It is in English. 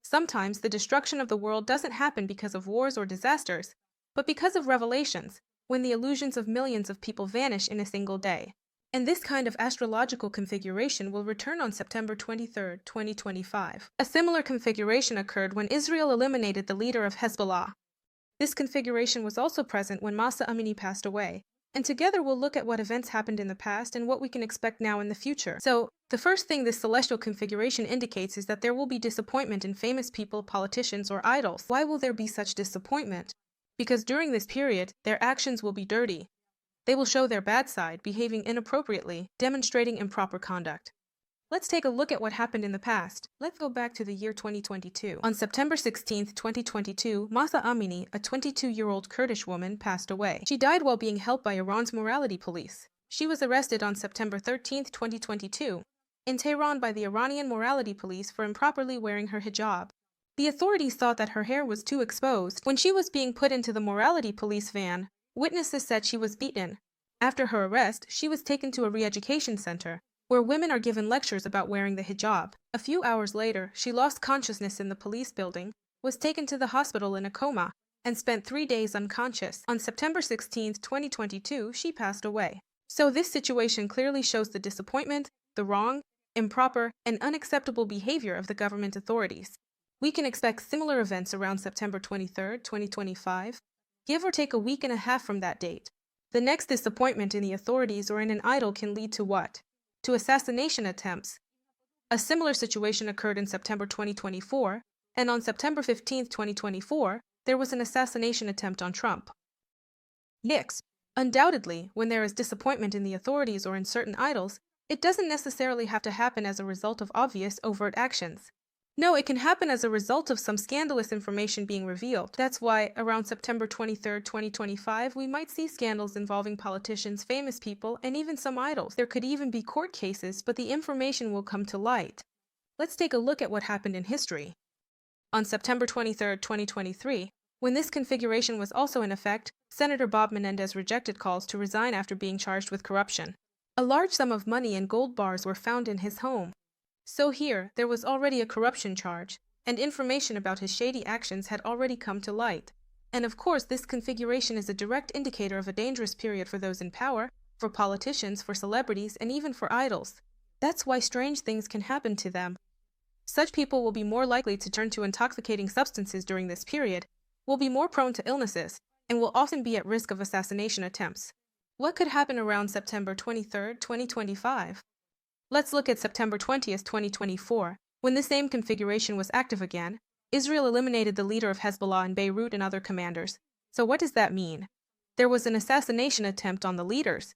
Sometimes the destruction of the world doesn't happen because of wars or disasters, but because of revelations, when the illusions of millions of people vanish in a single day. And this kind of astrological configuration will return on September 23, 2025. A similar configuration occurred when Israel eliminated the leader of Hezbollah. This configuration was also present when Masa Amini passed away, and together we'll look at what events happened in the past and what we can expect now in the future. So, the first thing this celestial configuration indicates is that there will be disappointment in famous people, politicians, or idols. Why will there be such disappointment? Because during this period, their actions will be dirty. They will show their bad side, behaving inappropriately, demonstrating improper conduct. Let's take a look at what happened in the past. Let's go back to the year 2022. On September 16, 2022, Masa Amini, a 22-year-old Kurdish woman, passed away. She died while being held by Iran's morality police. She was arrested on September 13, 2022, in Tehran by the Iranian morality police for improperly wearing her hijab. The authorities thought that her hair was too exposed. When she was being put into the morality police van, witnesses said she was beaten. After her arrest, she was taken to a re-education center, where women are given lectures about wearing the hijab. A few hours later, she lost consciousness in the police building, was taken to the hospital in a coma, and spent 3 days unconscious. On September 16, 2022, she passed away. So this situation clearly shows the disappointment, the wrong, improper, and unacceptable behavior of the government authorities. We can expect similar events around September 23, 2025, give or take a week and a half from that date. The next disappointment in the authorities or in an idol can lead to what? To assassination attempts. A similar situation occurred in September 2024, and on September 15, 2024, there was an assassination attempt on Trump. Next, undoubtedly, when there is disappointment in the authorities or in certain idols, it doesn't necessarily have to happen as a result of obvious, overt actions. No, it can happen as a result of some scandalous information being revealed. That's why, around September 23, 2025, we might see scandals involving politicians, famous people, and even some idols. There could even be court cases, but the information will come to light. Let's take a look at what happened in history. On September 23, 2023, when this configuration was also in effect, Senator Bob Menendez rejected calls to resign after being charged with corruption. A large sum of money and gold bars were found in his home. So here, there was already a corruption charge, and information about his shady actions had already come to light. And of course, this configuration is a direct indicator of a dangerous period for those in power, for politicians, for celebrities, and even for idols. That's why strange things can happen to them. Such people will be more likely to turn to intoxicating substances during this period, will be more prone to illnesses, and will often be at risk of assassination attempts. What could happen around September 23, 2025? Let's look at September 20, 2024. When the same configuration was active again, Israel eliminated the leader of Hezbollah in Beirut and other commanders. So what does that mean? There was an assassination attempt on the leaders.